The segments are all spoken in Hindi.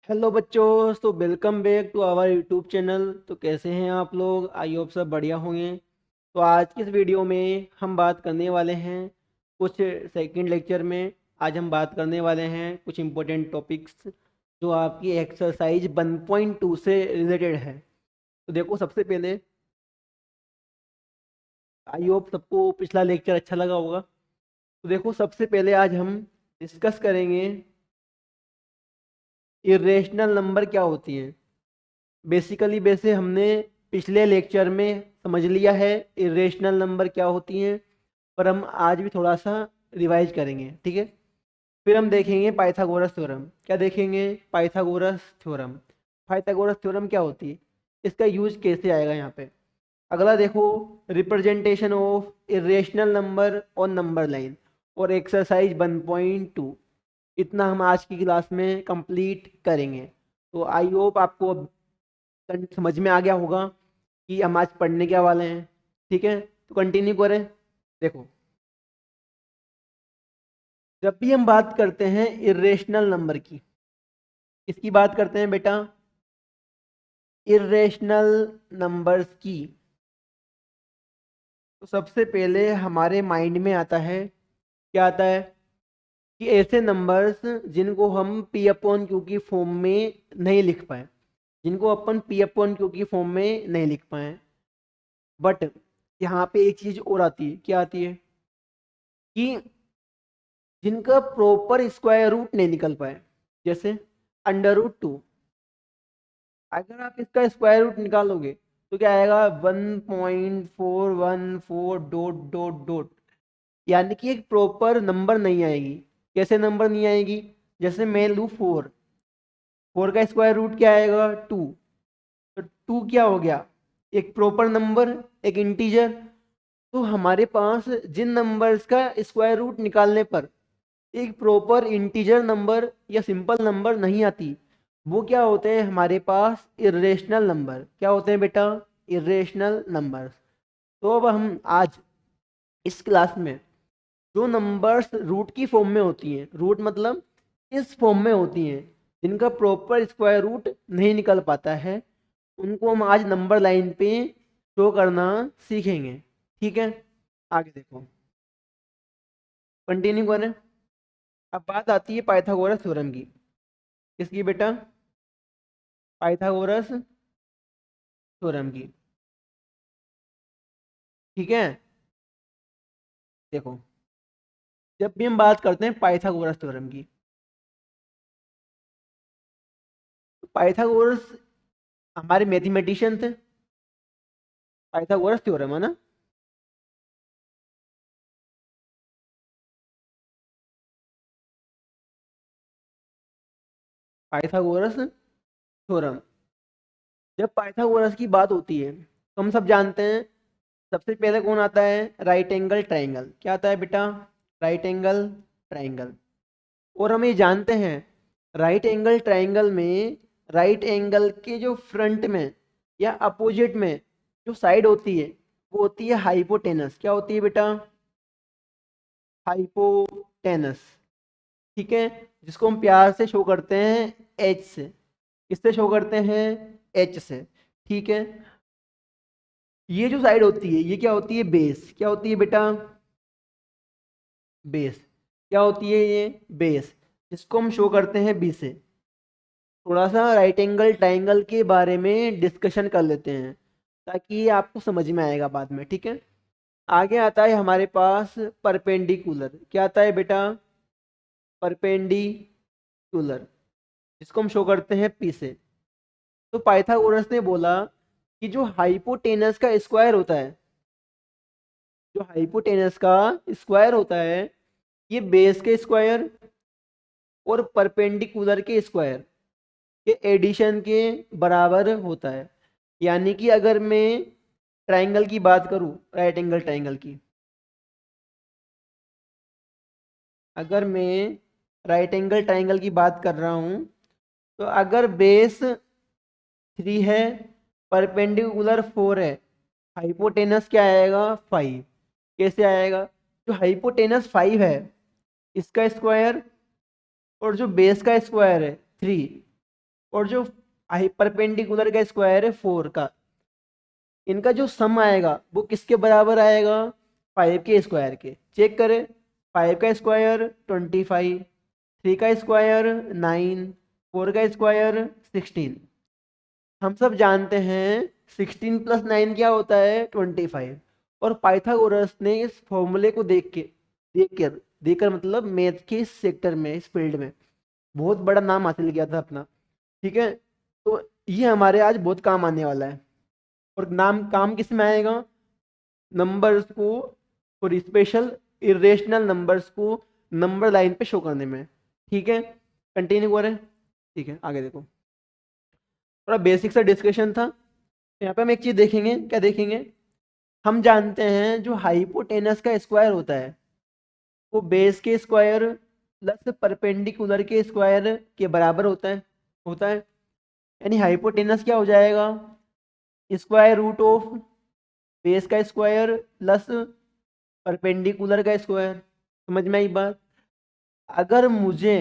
हेलो बच्चों, तो welcome back to our YouTube channel. तो कैसे हैं आप लोग? आई होप सब बढ़िया होंगे। तो आज की इस वीडियो में हम बात करने वाले हैं कुछ सेकंड लेक्चर में। आज हम बात करने वाले हैं कुछ इम्पोर्टेंट टॉपिक्स जो आपकी एक्सरसाइज 1.2 से रिलेटेड है। तो देखो, सबसे पहले आई होप सबको पिछला लेक्चर अच्छा लगा होगा। तो देखो, सबसे पहले आज हम डिस्कस करेंगे इरेशनल नंबर क्या होती हैं। बेसिकली वैसे हमने पिछले लेक्चर में समझ लिया है इरेशनल नंबर क्या होती हैं, पर हम आज भी थोड़ा सा रिवाइज करेंगे, ठीक है। फिर हम देखेंगे पाइथागोरस थ्योरम। क्या देखेंगे? Pythagoras theorem. पाइथागोरस थ्योरम क्या होती है, इसका यूज कैसे आएगा यहाँ पे। अगला देखो, रिप्रेजेंटेशन ऑफ इरेशनल नंबर और नंबर लाइन और एक्सरसाइज 1.2। इतना हम आज की क्लास में कंप्लीट करेंगे। तो आई होप आपको समझ में आ गया होगा कि हम आज पढ़ने क्या वाले हैं, ठीक है। तो कंटिन्यू करें। देखो, जब भी हम बात करते हैं इरेशनल नंबर की, किसकी बात करते हैं बेटा? इरेशनल नंबर्स की। तो सबसे पहले हमारे माइंड में आता है, क्या आता है कि ऐसे नंबर्स जिनको हम पी अपॉन क्यू की फॉर्म में नहीं लिख पाए, जिनको अपन पी अपॉन क्यू की फॉर्म में नहीं लिख पाए। बट यहाँ पे एक चीज और आती है। क्या आती है? कि जिनका प्रॉपर स्क्वायर रूट नहीं निकल पाए। जैसे √2, अगर आप इसका स्क्वायर रूट निकालोगे तो क्या आएगा? 1.414 डॉट डॉट डॉट, यानी कि एक प्रॉपर नंबर नहीं आएगी। कैसे नंबर नहीं आएगी? जैसे मैं लूँ 4, 4 का स्क्वायर रूट क्या आएगा? 2। तो 2 क्या हो गया? एक प्रॉपर नंबर, एक इंटीजर। तो हमारे पास जिन नंबर्स का स्क्वायर रूट निकालने पर एक प्रॉपर इंटीजर नंबर या सिंपल नंबर नहीं आती, वो क्या होते हैं हमारे पास? Irrational number. क्या होते हैं बेटा? Irrational numbers. तो अब हम आज इस क्लास में जो नंबर्स रूट की फॉर्म में होती हैं, रूट मतलब इस फॉर्म में होती हैं, जिनका प्रॉपर स्क्वायर रूट नहीं निकल पाता है, उनको हम आज नंबर लाइन पे शो करना सीखेंगे, ठीक है। आगे देखो, कंटिन्यू करें। अब बात आती है पाइथागोरस थ्योरम की। किसकी बेटा? पाइथागोरस थ्योरम की, ठीक है। देखो, जब भी हम बात करते हैं पाइथागोरस थ्योरम की, तो पाइथागोरस हमारे मैथमेटिशियन थे। पाइथागोरस थ्योरम है ना। पाइथागोरस थ्योरम, जब पाइथागोरस की बात होती है तो हम सब जानते हैं सबसे पहले कौन आता है? Right angle triangle. क्या आता है बेटा? Right angle triangle. और हम ये जानते हैं राइट एंगल ट्राइंगल में राइट एंगल के जो फ्रंट में या अपोजिट में जो साइड होती है वो होती है हाइपोटेनस। क्या होती है बेटा? हाइपोटेनस, ठीक है। जिसको हम प्यार से शो करते हैं एच से। किससे शो करते हैं? एच से, ठीक है। ये जो साइड होती है ये क्या होती है? बेस। क्या होती है बेटा? बेस। क्या होती है ये? बेस। जिसको हम शो करते हैं बी से। थोड़ा सा राइट एंगल ट्राइंगल के बारे में डिस्कशन कर लेते हैं ताकि ये आपको समझ में आएगा बाद में, ठीक है। आगे आता है हमारे पास परपेंडिकुलर। क्या आता है बेटा? परपेंडिकुलर, जिसको हम शो करते हैं पी से। तो पाइथागोरस ने बोला कि जो हाइपोटेनस का स्क्वायर होता है, जो हाइपोटेनस का स्क्वायर होता है, ये बेस के स्क्वायर और परपेंडिकुलर के स्क्वायर के एडिशन के बराबर होता है। यानी कि अगर मैं ट्राइंगल की बात करूं, राइट एंगल ट्राइंगल की, अगर मैं राइट एंगल ट्राइंगल की बात कर रहा हूं, तो अगर बेस 3 है, परपेंडिकुलर 4 है, हाइपोटेनस क्या आएगा? 5। कैसे आएगा? जो हाइपोटेनस 5 है इसका स्क्वायर और जो बेस का स्क्वायर है 3, और जो परपेंडिकुलर का स्क्वायर है 4 का, इनका जो सम आएगा वो किसके बराबर आएगा? 5 के स्क्वायर के। चेक करें, 5 का स्क्वायर 25, 3 का स्क्वायर 9, 4 का स्क्वायर 16। हम सब जानते हैं 16 प्लस 9 क्या होता है? 25। और पाइथागोरस ने इस फॉर्मूले को देखकर मतलब मैथ के इस सेक्टर में, इस फील्ड में बहुत बड़ा नाम हासिल किया था अपना। ठीक है, तो ये हमारे आज बहुत काम आने वाला है। और काम किस में आएगा? नंबर्स को और स्पेशल इरेशनल नंबर्स को नंबर लाइन पे शो करने में। ठीक है, कंटिन्यू करें। ठीक है, आगे देखो, थोड़ा बेसिक सा डिस्कशन था। यहाँ पे हम एक चीज देखेंगे, क्या देखेंगे? हम जानते हैं जो हाइपोटेनस का स्क्वायर होता है वो बेस के स्क्वायर प्लस परपेंडिकुलर के स्क्वायर के बराबर होता है। यानी हाइपोटेनस क्या हो जाएगा? स्क्वायर रूट ऑफ बेस का स्क्वायर प्लस परपेंडिकुलर का स्क्वायर। समझ में आई बात? अगर मुझे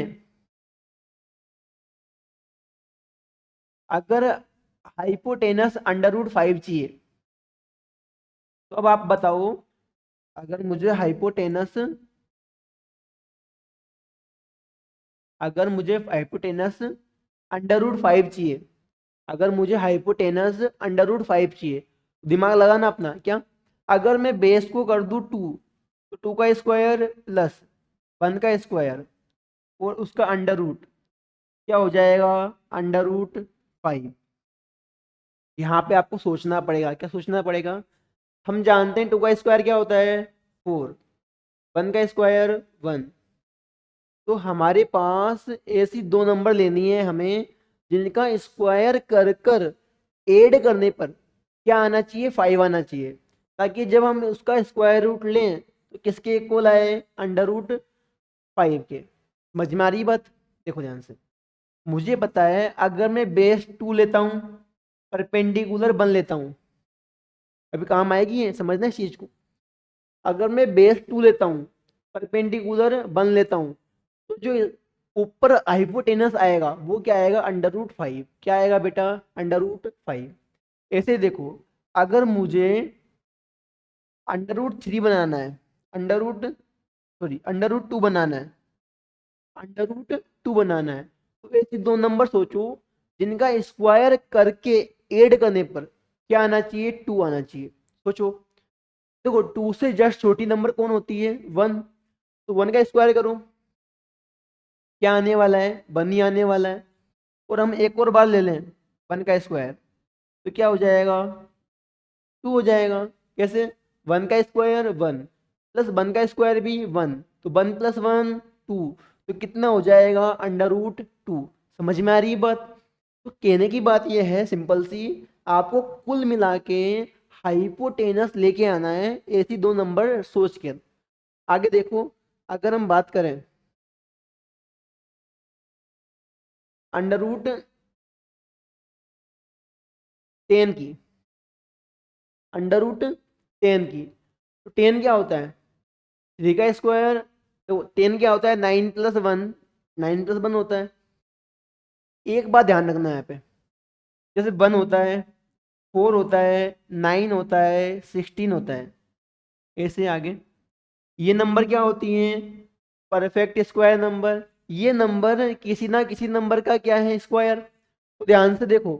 अगर हाइपोटेनस अंडर रूट 5 चाहिए, तो अब आप बताओ, अगर मुझे हाइपोटेनस अगर मुझे हाइपोटेनस अंडर रूट 5 चाहिए, अगर मुझे हाइपोटेनस अंडर रूट 5 चाहिए, दिमाग लगाना अपना। क्या? अगर मैं बेस को कर दूं 2, तो 2 का स्क्वायर प्लस 1 का स्क्वायर और उसका अंडर रूट क्या हो जाएगा? Under root 5। यहाँ पे आपको सोचना पड़ेगा। क्या सोचना पड़ेगा? हम जानते हैं 2 का स्क्वायर क्या होता है? 4, 1 का स्क्वायर 1। तो हमारे पास ऐसी दो नंबर लेनी है हमें जिनका स्क्वायर कर कर ऐड करने पर क्या आना चाहिए? 5 आना चाहिए, ताकि जब हम उसका स्क्वायर रूट लें तो किसके इक्वल आए? अंडर रूट 5 के। समझ में आ रही बात? देखो ध्यान से, मुझे पता है अगर मैं बेस 2 लेता हूँ, परपेंडिकुलर 1 लेता हूँ, अभी काम आएगी है समझना इस चीज को। अगर मैं बेस 2 लेता हूँ, परपेंडिकुलर 1 लेता हूँ, तो जो ऊपर हाइपोटेनस आएगा वो क्या आएगा? Under root 5। क्या आएगा बेटा? Under root 5। ऐसे देखो, अगर मुझे अंडर रूट 3 बनाना है, अंडर रूट 2 बनाना है, अंडर रूट 2 बनाना है, तो ऐसे दो नंबर सोचो जिनका स्क्वायर करके ऐड करने पर क्या आना चाहिए? 2 आना चाहिए। सोचो, देखो 2 से जस्ट छोटी नंबर कौन होती है? 1। तो 1 का स्क्वायर करो, क्या आने वाला है? 1 ही आने वाला है। और हम एक और बार ले लें 1 का स्क्वायर, तो क्या हो जाएगा? 2 हो जाएगा। कैसे? 1 का स्क्वायर 1 प्लस 1 का स्क्वायर भी 1, तो 1 प्लस 1 2, तो कितना हो जाएगा? Under root 2। समझ में आ रही है बात? तो कहने की बात यह है सिंपल सी, आपको कुल मिला के हाइपोटेनस लेके आना है ऐसी दो नंबर सोच के। आगे देखो, अगर हम बात करें अंडर रूट 10 की, अंडर रूट 10 की, तो 10 क्या होता है? 3 का स्क्वायर। तो 10 क्या होता है? 9 प्लस 1, 9 प्लस 1 होता है। एक बात ध्यान रखना है यहाँ पे, जैसे 1 होता है, 4 होता है, 9 होता है, 16 होता है, ऐसे आगे ये नंबर क्या होती हैं? Perfect square number. ये नंबर किसी ना किसी नंबर का क्या है? स्क्वायर। तो ध्यान से देखो,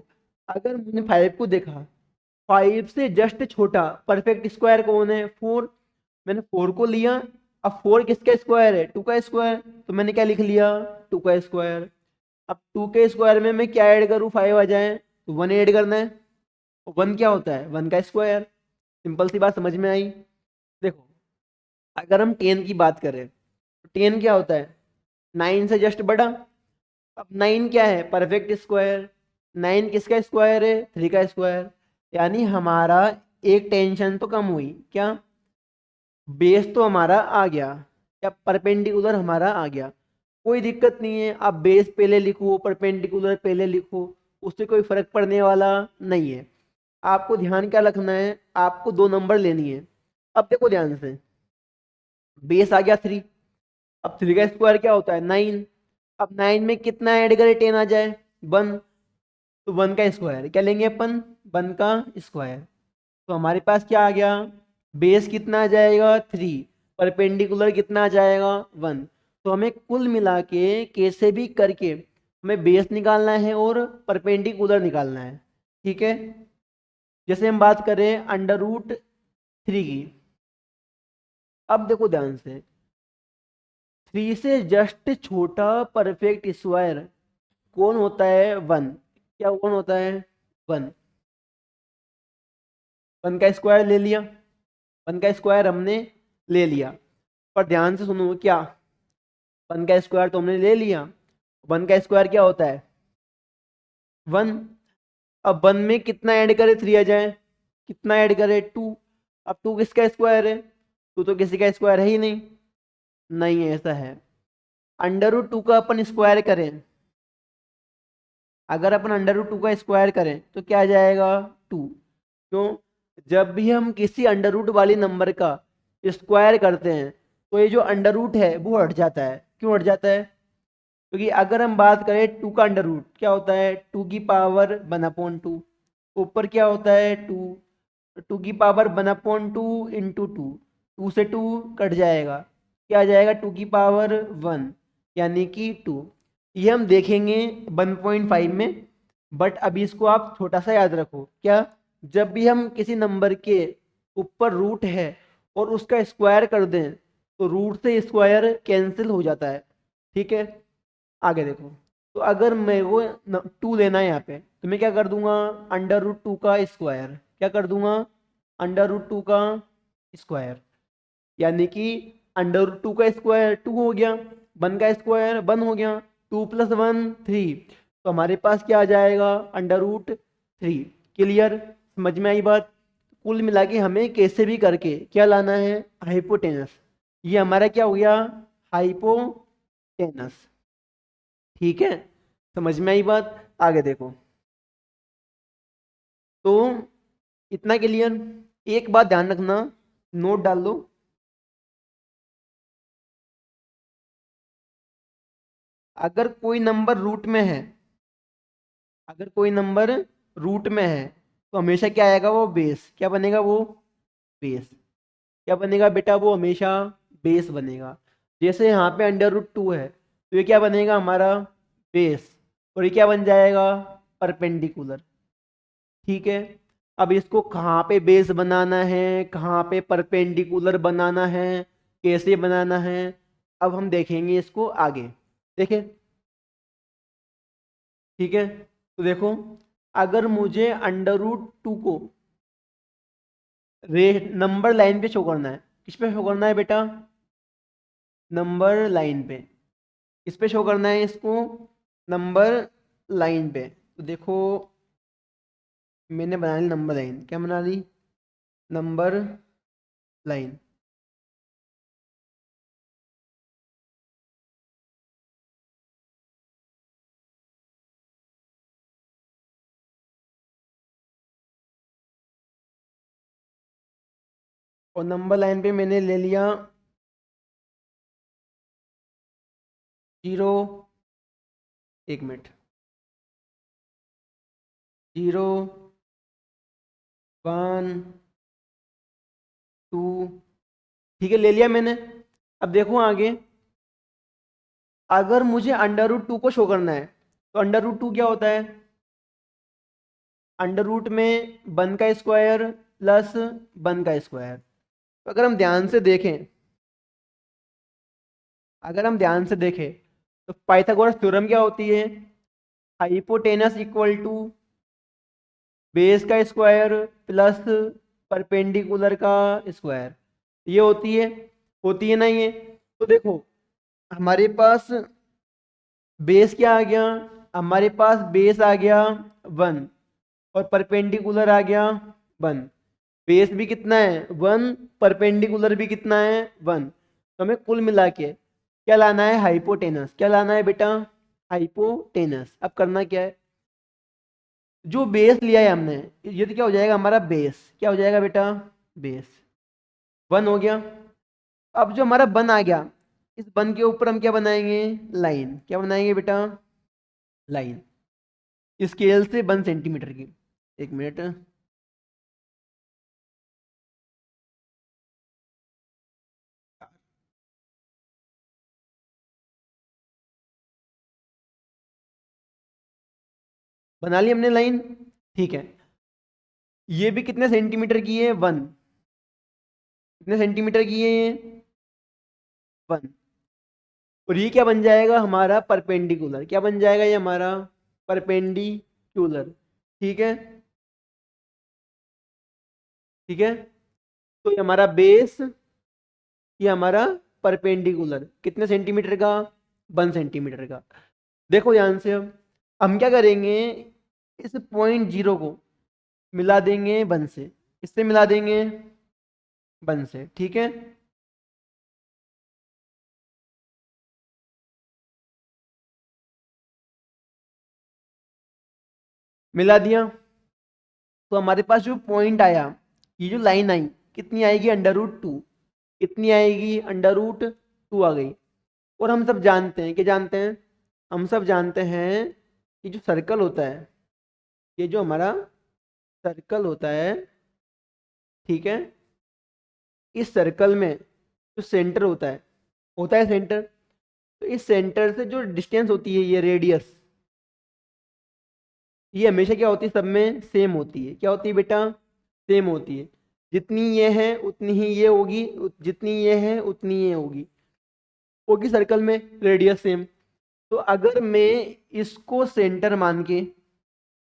अगर मैंने 5 को देखा, 5 से जस्ट छोटा परफेक्ट स्क्वायर कौन है? 4। मैंने 4 को लिया, अब 4 किसका स्क्वायर है? 2 का स्क्वायर, तो मैंने क्या लिख लिया? 2 का स्क्वायर। अब 2 के स्क्वायर में मैं क्या ऐड करूँ? 5 आ जाए, तो 1 ऐड करना है। 1 क्या होता है? 1 का स्क्वायर। सिंपल सी बात समझ में आई? देखो, अगर हम 10 की बात करें तो 10 क्या होता है? 9 से जस्ट बड़ा। अब 9 क्या है? Perfect square. 9 किसका स्क्वायर है? 3 का स्क्वायर। यानी हमारा एक टेंशन तो कम हुई। क्या? बेस तो हमारा आ गया, या परपेंडिकुलर हमारा आ गया। कोई दिक्कत नहीं है, आप बेस पहले लिखो, परपेंडिकुलर पहले लिखो, उससे कोई फर्क पड़ने वाला नहीं है। आपको ध्यान क्या रखना है? आपको दो नंबर लेनी है। अब देखो ध्यान से, बेस आ गया 3, अब 3 का स्क्वायर क्या होता है? 9। अब 9 में कितना ऐड करें? 10 आ जाए, 1। तो 1 का स्क्वायर क्या लेंगे अपन, 1 का स्क्वायर। तो हमारे पास क्या आ गया, बेस कितना आ जाएगा 3, परपेंडिकुलर कितना आ जाएगा 1। तो हमें कुल मिला के कैसे भी करके हमें बेस निकालना है और परपेंडिकुलर निकालना है। ठीक है, जैसे हम बात करें √3 की। अब देखो ध्यान से, 3 से जस्ट छोटा परफेक्ट स्क्वायर कौन होता है, 1। क्या कौन होता है, 1। 1 का स्क्वायर ले लिया, 1 का स्क्वायर हमने ले लिया। पर ध्यान से सुनो, क्या 1 का स्क्वायर तो हमने ले लिया, 1 का स्क्वायर क्या होता है 1। अब 1 में कितना ऐड करे 3 आ जाए, कितना ऐड करे 2। अब 2 किसका स्क्वायर है, 2 तो किसी का स्क्वायर है ही नहीं, नहीं है ऐसा है। √2 का अपन स्क्वायर करें, अगर अपन √2 का स्क्वायर करें तो क्या आ जाएगा 2। क्यों, जब भी हम किसी अंडर रूट वाली नंबर का स्क्वायर करते हैं तो ये जो अंडर रूट है वो हट जाता है। क्यों हट जाता है, क्योंकि अगर हम बात करें 2 का अंडर रूट क्या होता है 2^1/2, ऊपर क्या होता है 2, 2^1/2 इंटू 2, 2 से 2 कट जाएगा, क्या आ जाएगा 2^1 यानी कि 2। ये हम देखेंगे 1.5 में, बट अभी इसको आप छोटा सा याद रखो। क्या, जब भी हम किसी नंबर के ऊपर रूट है और उसका स्क्वायर कर दें तो रूट से स्क्वायर कैंसिल हो जाता है। ठीक है, आगे देखो। तो अगर मेरे को 2 लेना है यहाँ पे तो मैं क्या कर दूंगा, √2 का स्क्वायर, क्या कर दूंगा √2 का स्क्वायर, यानी कि √2 का स्क्वायर 2 हो गया, 1 का स्क्वायर 1 हो गया, 2 + 1 3। तो हमारे पास क्या आ जाएगा √3। क्लियर, समझ में आई बात। कुल मिला के हमें कैसे भी करके क्या लाना है, हाइपोटेनस। ये हमारा क्या हो गया, हाइपोटेनस। ठीक है, समझ में आई बात। आगे देखो, तो इतना क्लियर। एक बात ध्यान रखना, नोट डाल दो। अगर कोई नंबर रूट में है, अगर कोई नंबर रूट में है तो हमेशा क्या आएगा, वो बेस क्या बनेगा, वो बेस क्या बनेगा बेटा, वो हमेशा बेस बनेगा। जैसे यहाँ पे √2 है तो ये क्या बनेगा हमारा बेस, और ये क्या बन जाएगा परपेंडिकुलर। ठीक है, अब इसको कहाँ पे बेस बनाना है, कहाँ पे परपेंडिकुलर बनाना है, कैसे बनाना है, अब हम देखेंगे इसको आगे। देखें, ठीक है। तो देखो, अगर मुझे √2 को नंबर लाइन पे शो करना है, किस पे शो करना है बेटा, नंबर लाइन पे। किस पे शो करना है इसको, नंबर लाइन पे। तो देखो, मैंने बना ली नंबर लाइन, क्या बना ली, नंबर लाइन। और नंबर लाइन पे मैंने ले लिया 0, 1 मिनट, 0 1 2। ठीक है, ले लिया मैंने। अब देखो आगे, अगर मुझे √2 को शो करना है तो √2 क्या होता है, अंडर रूट में 1 का स्क्वायर प्लस 1 का स्क्वायर। तो अगर हम ध्यान से देखें तो पाइथागोरस थ्योरम क्या होती है, हाइपोटेनस इक्वल टू बेस का स्क्वायर प्लस परपेंडिकुलर का स्क्वायर, ये होती है ना ये। तो देखो, हमारे पास बेस क्या आ गया, हमारे पास बेस आ गया 1 और परपेंडिकुलर आ गया 1। बेस भी कितना है 1, परपेंडिकुलर भी कितना है 1। तो हमें कुल मिला के क्या लाना है, हाइपोटेनस। क्या लाना है बेटा, हाइपोटेनस। अब करना क्या है, जो बेस लिया है हमने, ये तो क्या हो जाएगा हमारा बेस, क्या हो जाएगा बेटा, बेस 1 हो गया। अब जो हमारा 1 आ गया, इस 1 के ऊपर हम क्या बनाएंगे, लाइन। क्या बनाएंगे बेटा, लाइन। स्केल से 1 सेंटीमीटर की। एक मिनट, बना ली हमने लाइन। ठीक है, ये भी कितने सेंटीमीटर की है? 1। कितने सेंटीमीटर की है ये? 1। और ये क्या बन जाएगा हमारा? परपेंडिकुलर। क्या बन जाएगा ये हमारा? परपेंडिकुलर। ठीक है, ठीक है। तो ये हमारा बेस, ये हमारा परपेंडिकुलर कितने सेंटीमीटर का? 1 सेंटीमीटर का। देखो ध्यान से, अब हम क्या करेंगे, इस .0 को मिला देंगे 1 से, इससे मिला देंगे 1 से। ठीक है, मिला दिया। तो हमारे पास जो पॉइंट आया, ये जो लाइन आई, कितनी आएगी? √2। कितनी आएगी? √2 आ गई। और हम सब जानते हैं, क्या जानते हैं? हम सब जानते हैं कि जो सर्कल होता है, ये जो हमारा सर्कल होता है, ठीक है, इस सर्कल में जो सेंटर होता है सेंटर। तो इस सेंटर से जो डिस्टेंस होती है, ये रेडियस, ये हमेशा क्या होती है? सब में सेम होती है। क्या होती है बेटा? सेम होती है। जितनी ये है उतनी ही ये होगी, जितनी ये है उतनी ये होगी सर्कल में रेडियस सेम। तो अगर मैं इसको सेंटर मान के,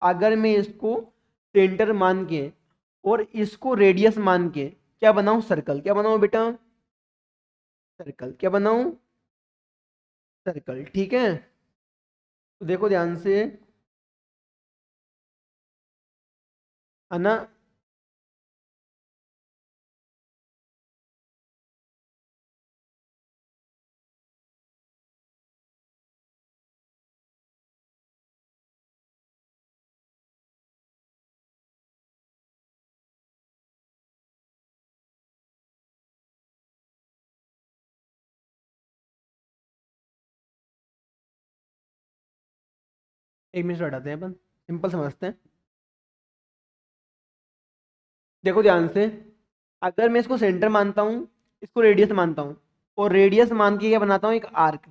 अगर मैं इसको सेंटर मान के और इसको रेडियस मान के क्या बनाऊं? सर्कल। क्या बनाऊं बेटा? सर्कल। क्या बनाऊं? सर्कल। ठीक है, तो देखो ध्यान से, है ना? एक मिनट हटाते हैं, अपन सिंपल समझते हैं। देखो ध्यान से, अगर मैं इसको सेंटर मानता हूँ, इसको रेडियस मानता हूँ, और रेडियस मान के क्या बनाता हूँ? एक आर्क।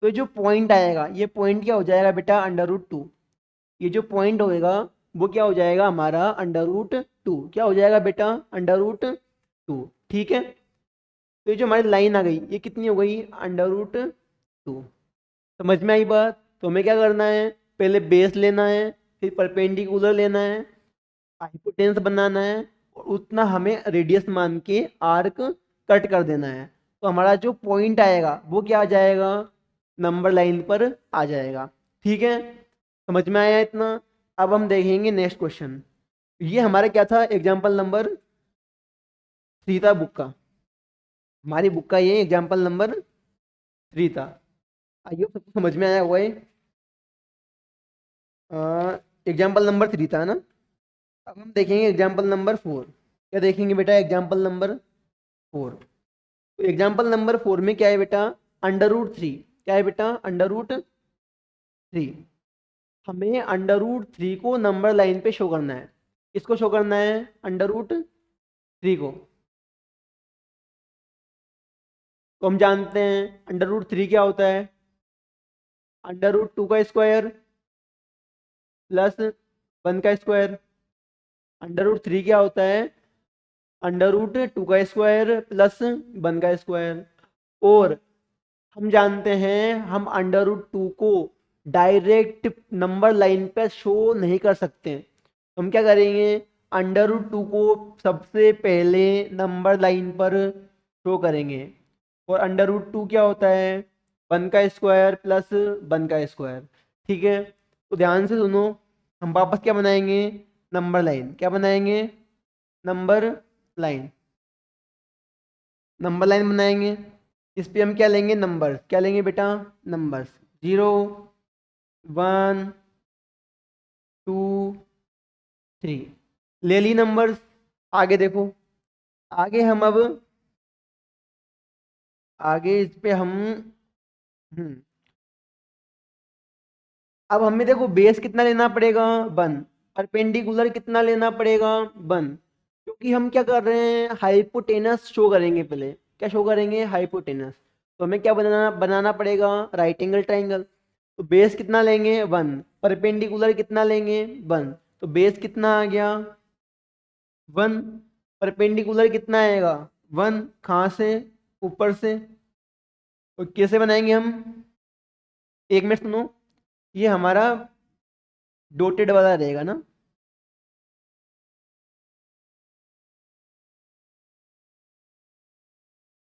तो जो पॉइंट आएगा, ये पॉइंट क्या हो जाएगा बेटा? √2। ये जो पॉइंट होएगा वो क्या हो जाएगा हमारा? √2। क्या हो जाएगा बेटा? √2। ठीक है, तो ये जो हमारी लाइन आ गई, ये कितनी हो गई? √2। समझ में आई बात? तो हमें क्या करना है? पहले बेस लेना है, फिर परपेंडिकुलर लेना है, हाइपोटेन्यूस बनाना है, और उतना हमें रेडियस मान के आर्क कट कर देना है। तो हमारा जो पॉइंट आएगा वो क्या आ जाएगा? नंबर लाइन पर आ जाएगा। ठीक है, समझ में आया इतना? अब हम देखेंगे नेक्स्ट क्वेश्चन। ये हमारा क्या था? एग्जाम्पल नंबर 3 था बुक का। हमारी बुक का ये एग्जाम्पल नंबर 3 था। आइए सबको समझ में आया हुआ है। एग्जाम्पल नंबर 3 था ना? अब हम देखेंगे एग्जाम्पल नंबर 4। क्या देखेंगे बेटा? Example number 4। तो एग्जाम्पल नंबर 4 में क्या है बेटा? √3। क्या है बेटा? √3। हमें √3 को नंबर लाइन पे शो करना है। किसको शो करना है? √3 को। तो हम जानते हैं √3 क्या होता है? √2 का स्क्वायर प्लस 1 का स्क्वायर। √3 क्या होता है? √2 का स्क्वायर प्लस 1 का स्क्वायर। और हम जानते हैं हम √2 को डायरेक्ट नंबर लाइन पर शो नहीं कर सकते। तो हम क्या करेंगे? √2 को सबसे पहले नंबर लाइन पर शो करेंगे। और √2 क्या होता है? 1 का स्क्वायर प्लस 1 का स्क्वायर। ठीक है, तो ध्यान से सुनो, हम वापस क्या बनाएंगे? Number line. क्या बनाएंगे? Number line. नंबर लाइन बनाएंगे। इस पे हम क्या लेंगे? नंबर। क्या लेंगे बेटा? नंबर्स। 0, 1, 2, 3 ले ली नंबर्स। आगे देखो, आगे हम अब, आगे इस पे हम, हम्म अब हमें देखो बेस कितना लेना पड़ेगा 1, परपेंडिकुलर कितना लेना पड़ेगा 1, क्योंकि हम क्या कर रहे हैं हाइपोटेनस शो करेंगे पहले। क्या शो करेंगे हाइपोटेनस। तो हमें क्या बनाना बनाना पड़ेगा राइट एंगल ट्राइंगल। तो बेस कितना लेंगे 1, परपेंडिकुलर कितना लेंगे 1, तो बेस कितना आ गया 1, परपेंडिकुलर कितना आएगा 1, कहाँ से ऊपर से। तो कैसे बनाएंगे हम, एक मिनट सुनो, ये हमारा डोटेड वाला रहेगा ना।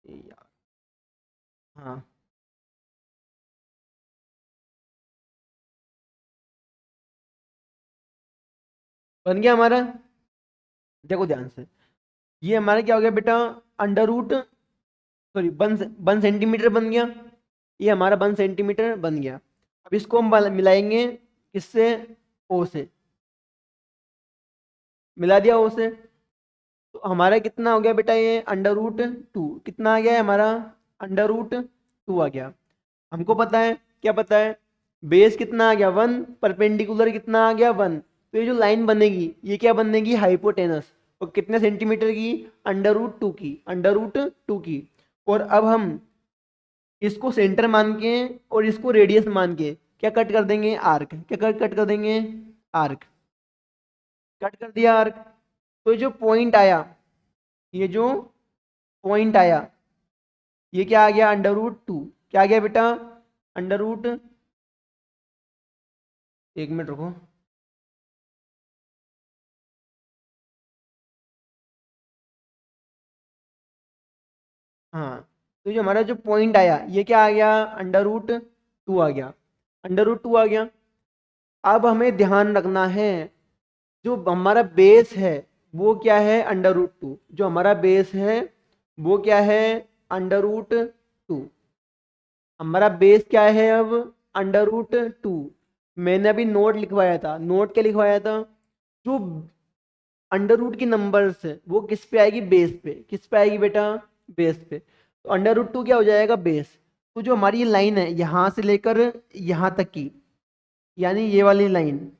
यार, हाँ बन गया हमारा। देखो ध्यान से, ये हमारा क्या हो गया बेटा, अंडर रूट, सॉरी 1 सेंटीमीटर बन गया। ये हमारा 1 सेंटीमीटर बन गया। अब इसको हम मिलाएंगे किससे, ओ से। मिला दिया ओ से, तो हमारा कितना हो गया बेटा, ये अंडर रूट 2 कितना आ गया है हमारा, अंडर रूट 2 आ गया। हमको पता है, क्या पता है, बेस कितना आ गया 1, परपेंडिकुलर कितना आ गया 1। तो ये जो लाइन बनेगी ये क्या बनेगी हाइपोटेनस, और कितने सेंटीमीटर की, अंडर रूट 2 की। और अब हम इसको सेंटर मान के और इसको रेडियस मान के क्या कट कर देंगे आर्क, क्या कट कर देंगे आर्क, कट कर दिया आर्क। तो ये जो पॉइंट आया, ये जो पॉइंट आया, ये क्या आ गया अंडर रूट 2, क्या आ गया बेटा अंडर रूट, एक मिनट रुको, हाँ। तो जो हमारा जो पॉइंट आया ये क्या आ गया अंडर रूट 2 आ गया, अंडर रूट 2 आ गया। अब हमें ध्यान रखना है, जो हमारा बेस है वो क्या है अंडर रूट 2, जो हमारा बेस है वो क्या है अंडर रूट 2। हमारा बेस क्या है अब अंडर रूट 2। मैंने अभी नोट लिखवाया था, नोट क्या लिखवाया था, जो अंडर रूट की नंबर्स है वो किस पे आएगी, बेस पे। किस पे आएगी बेटा, बेस पे। तो अंडर रूट 2 क्या हो जाएगा बेस। तो जो हमारी ये लाइन है यहाँ से लेकर यहाँ तक की, यानी ये वाली लाइन,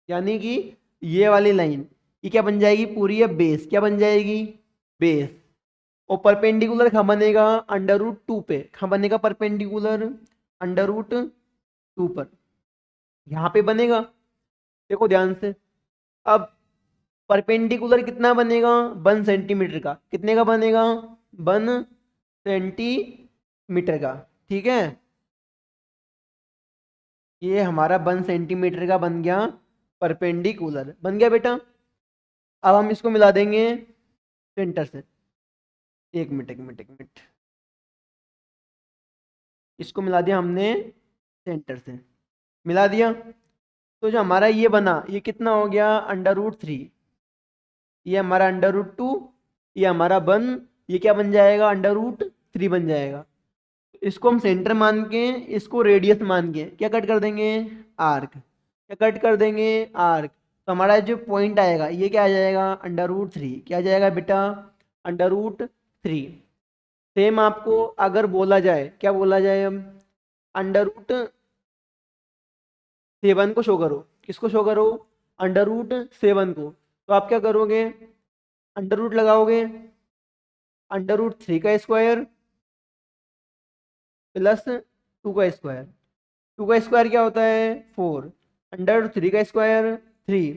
यानी कि ये वाली लाइन, ये क्या बन जाएगी पूरी है बेस, क्या बन जाएगी बेस। और परपेंडिकुलर कहाँ बनेगा अंडर रूट 2 पे, कहाँ बनेगा परपेंडिकुलर अंडर रूट 2 पर, यहाँ पे बनेगा। देखो ध्यान से, अब परपेंडिकुलर कितना बनेगा 1 सेंटीमीटर का, कितने का बनेगा 1 सेंटीमीटर का, ठीक है। ये हमारा 1 सेंटीमीटर का बन गया, परपेंडिकुलर बन गया बेटा। अब हम इसको मिला देंगे सेंटर से, एक मिनट एक मिनट एक मिनट, इसको मिला दिया हमने सेंटर से, मिला दिया। तो जो हमारा ये बना ये कितना हो गया अंडर रूट 3, ये हमारा अंडर रूट 2, ये हमारा 1, ये क्या बन जाएगा अंडर रूट 3 बन जाएगा। इसको हम सेंटर मान के इसको रेडियस मान के क्या कट कर देंगे आर्क, क्या कट कर देंगे आर्क। तो हमारा जो पॉइंट आएगा ये क्या आ जाएगा अंडर रूट 3, क्या आ जाएगा बेटा अंडर रूट 3। सेम आपको अगर बोला जाए, क्या बोला जाए हम, अंडर रूट 7 को शो करो, किसको शो करो अंडर रूट 7 को। तो आप क्या करोगे, अंडर रूट लगाओगे अंडर रूट 3 का स्क्वायर प्लस 2 का स्क्वायर, 2 का स्क्वायर क्या होता है 4, अंडर रूट 3 का स्क्वायर 3,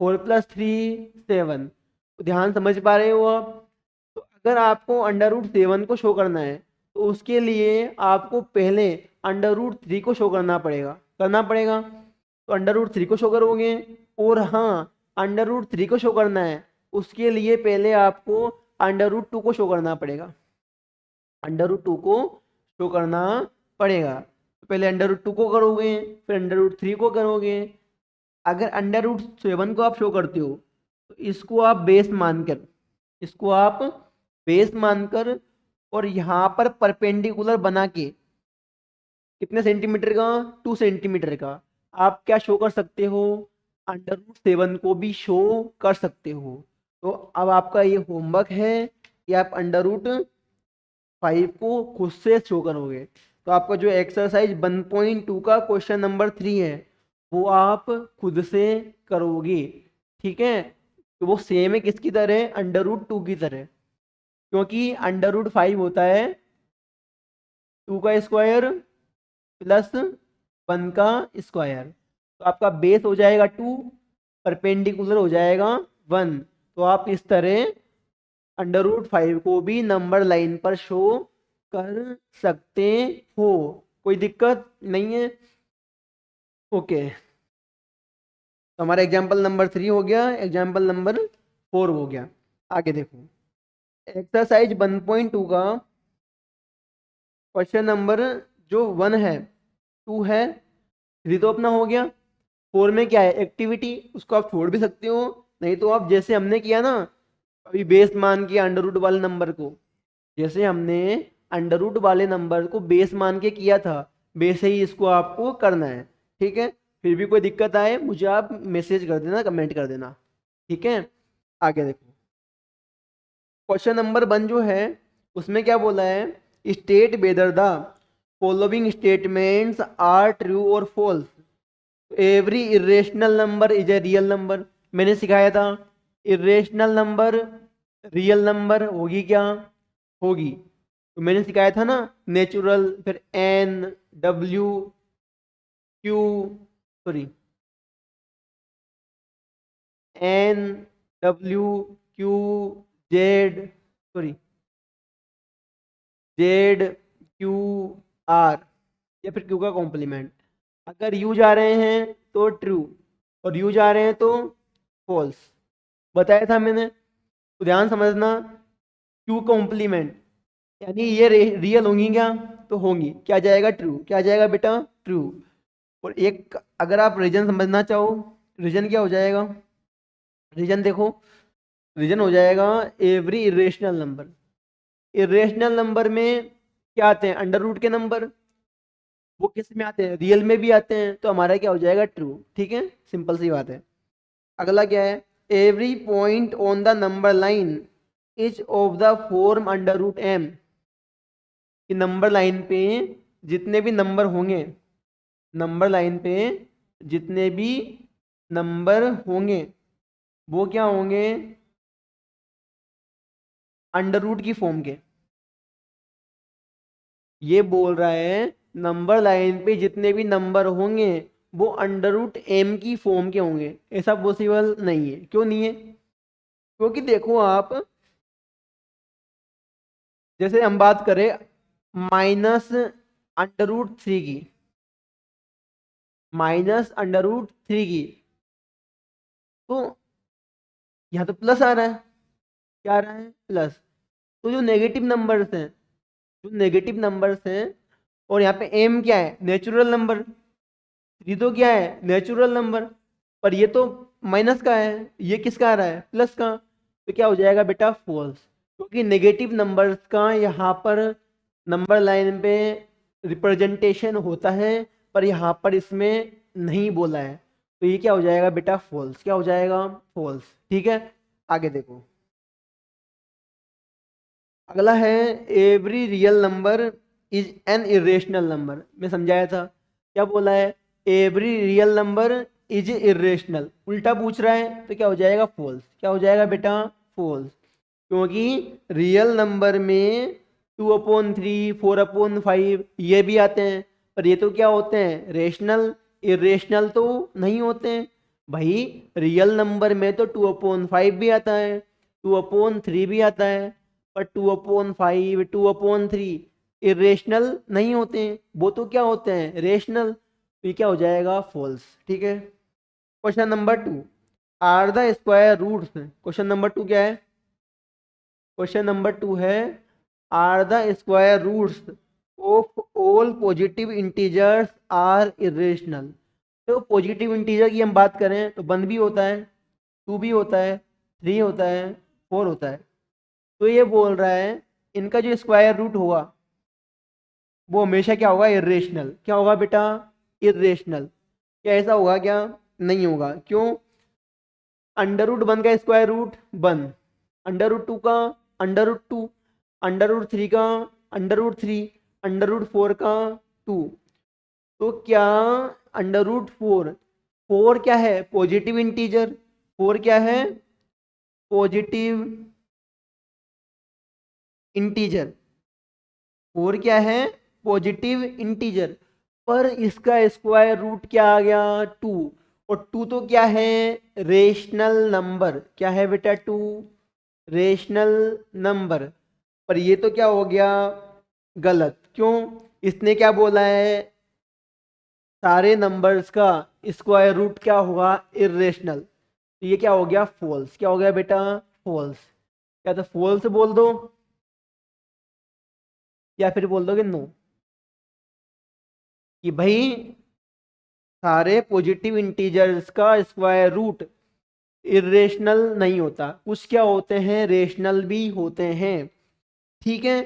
4 + 3 7। तो ध्यान समझ पा रहे हो आप। तो अगर आपको अंडर रूट 7 को शो करना है तो उसके लिए आपको पहले अंडर रूट 3 को शो करना पड़ेगा। तो अंडर रूट 3 को शो करोगे, और हाँ अंडर रूट 3 को शो करना है उसके लिए पहले आपको अंडर रूट 2 को शो करना पड़ेगा, अंडर रूट 2 को शो करना पड़ेगा। तो पहले अंडर रूट 2 को करोगे, फिर अंडर रूट 3 को करोगे। अगर अंडर रूट 7 को आप शो करते हो तो इसको आप बेस मानकर, इसको आप बेस मानकर और यहाँ पर परपेंडिकुलर बना के कितने सेंटीमीटर का 2 सेंटीमीटर का आप क्या शो कर सकते हो, अंडर रूट 7 को भी शो कर सकते हो। तो अब आपका ये होमवर्क है कि आप अंडर रूट 5 को खुद से शो करोगे। तो आपका जो एक्सरसाइज 1.2 का क्वेश्चन नंबर 3 है वो आप खुद से करोगे, ठीक है। तो वो सेम है किसकी तरह, अंडर रूट 2 की तरह, क्योंकि अंडर रूट 5 होता है 2 का स्क्वायर प्लस 1 का स्क्वायर। तो आपका बेस हो जाएगा 2, परपेंडिकुलर हो जाएगा 1। तो आप इस तरह अंडर रूट 5 को भी नंबर लाइन पर शो कर सकते हो, कोई दिक्कत नहीं है। ओके, तो हमारा एग्जाम्पल नंबर 3 हो गया, एग्जाम्पल नंबर 4 हो गया। आगे देखो, एक्सरसाइज 1.2 का क्वेश्चन नंबर जो 1 है, 2 है, 3 तो अपना हो गया। 4 में क्या है, एक्टिविटी, उसको आप छोड़ भी सकते हो, नहीं तो आप जैसे हमने किया ना अभी, बेस मान के अंडर रूट वाले नंबर को, जैसे हमने अंडर रूट वाले नंबर को बेस मान के किया था, वैसे ही इसको आपको करना है, ठीक है। फिर भी कोई दिक्कत आए मुझे आप मैसेज कर देना, कमेंट कर देना, ठीक है। आगे देखो, क्वेश्चन नंबर 1 जो है उसमें क्या बोला है, state whether the following statements are true और false. Every irrational number is a real number, मैंने सिखाया था। इरेशनल नंबर रियल नंबर होगी क्या, होगी। तो मैंने सिखाया था ना, नेचुरल, फिर N, W, Q, sorry, N, W, Q, Z, sorry, Z, Q, R, या फिर क्यू का कॉम्प्लीमेंट। अगर यू जा रहे हैं तो ट्रू, और यू जा रहे हैं तो फॉल्स, बताया था मैंने। तो ध्यान समझना, क्यू कॉम्प्लीमेंट यानी ये रियल होंगी क्या, तो होंगी, क्या जाएगा, ट्रू, क्या जाएगा बेटा, ट्रू। और एक अगर आप रीजन समझना चाहो, रीजन क्या हो जाएगा, रीजन देखो, रीजन हो जाएगा every irrational number. Irrational number में क्या आते हैं, अंडर रूट के नंबर, वो किस में आते हैं, रियल में भी आते हैं, तो हमारा क्या हो जाएगा, ट्रू, ठीक है, सिंपल सी बात है। अगला क्या है, every point on the number line is of the form under root M. कि नंबर लाइन पे जितने भी नंबर होंगे, नंबर लाइन पे जितने भी नंबर होंगे वो क्या होंगे, अंडर रूट की फॉर्म के। ये बोल रहा है नंबर लाइन पे जितने भी नंबर होंगे वो अंडर रूट एम की फॉर्म के होंगे। ऐसा पॉसिबल नहीं है, क्यों नहीं है, क्योंकि देखो आप, जैसे हम बात करें -√3 की, -√3 की, तो यहाँ तो प्लस आ रहा है, क्या आ रहा है, प्लस। तो जो नेगेटिव नंबर्स हैं, जो नेगेटिव नंबर्स हैं, और यहाँ पे एम क्या है, नेचुरल नंबर, 3 तो क्या है, नेचुरल नंबर, पर ये तो माइनस का है, ये किसका आ रहा है, प्लस का। तो क्या हो जाएगा बेटा, फॉल्स, क्योंकि नेगेटिव नंबर्स का यहाँ पर नंबर लाइन पे रिप्रेजेंटेशन होता है, पर यहाँ पर इसमें नहीं बोला है, तो ये क्या हो जाएगा बेटा, फॉल्स, क्या हो जाएगा, फॉल्स, ठीक है। आगे देखो, अगला है every real number is an irrational number. मैं समझाया था, क्या बोला है, every real number is irrational, उल्टा पूछ रहा है, तो क्या हो जाएगा, फॉल्स, क्या हो जाएगा बेटा, फॉल्स। क्योंकि रियल नंबर में 2/3, 4/5 ये भी आते हैं, पर ये तो क्या होते हैं, रेशनल, इरेशनल तो नहीं होते हैं। भाई रियल नंबर में तो 2/5 भी आता है, 2/3 भी आता है, पर 2/5, 2/3 इरेशनल नहीं होते हैं, वो तो क्या होते हैं, रेशनल। तो ये क्या हो जाएगा, फॉल्स, ठीक है। Question number 2, are the square roots, question number 2 क्या है, क्वेश्चन नंबर 2 है, are the square roots of all positive integers are irrational. तो पॉजिटिव इंटीजर की हम बात करें तो 1 भी होता है, 2 भी होता है, 3 होता है, 4 होता है। तो ये बोल रहा है इनका जो स्क्वायर रूट होगा वो हमेशा क्या होगा, इरेशनल, क्या होगा बेटा, इरेशनल। क्या ऐसा होगा क्या, नहीं होगा, क्यों, अंडर रूट 1 का स्क्वायर रूट 1, अंडर रूट 2 का अंडर रूट 2, अंडर रूट 3 का अंडर रूट 3, अंडर रूट 4 का 2। तो क्या अंडर रूट 4 4 क्या है? Positive integer. 4 क्या है? Positive integer. 4 क्या है? Positive integer. पर इसका स्क्वायर रूट क्या आ गया? 2। और 2 तो क्या है? Rational number. क्या है बेटा? 2 रेशनल नंबर। पर ये तो क्या हो गया? गलत। क्यों? इसने क्या बोला है? सारे नंबर्स का स्क्वायर रूट क्या होगा? इरेशनल। तो ये क्या हो गया? फॉल्स। क्या हो गया बेटा? फॉल्स। क्या तो फॉल्स बोल दो या फिर बोल दोगे नो कि भाई सारे पॉजिटिव इंटीजर्स का स्क्वायर रूट इरेशनल नहीं होता, कुछ क्या होते हैं? रेशनल भी होते हैं। ठीक है।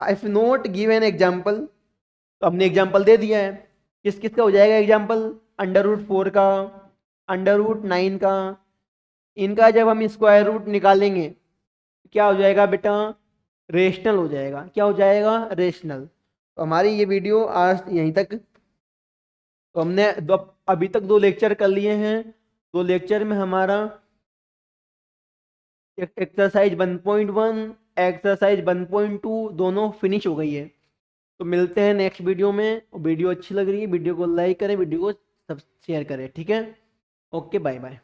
If not give an example, तो हमने एग्जाम्पल दे दिया है। किस किस का हो जाएगा एग्जाम्पल? अंडर रूट 4 का, अंडर रूट 9 का। इनका जब हम स्क्वायर रूट निकालेंगे क्या हो जाएगा बेटा? रेशनल हो जाएगा। क्या हो जाएगा? रेशनल। तो हमारी ये वीडियो आज यहीं तक। तो हमने अभी तक 2 लेक्चर कर लिए हैं। 2 लेक्चर में हमारा एक्सरसाइज 1.1, एक्सरसाइज 1.2 दोनों फिनिश हो गई है। तो मिलते हैं नेक्स्ट वीडियो में। वीडियो अच्छी लग रही है वीडियो को लाइक करें, वीडियो को सब शेयर करें। ठीक है। Okay, bye bye.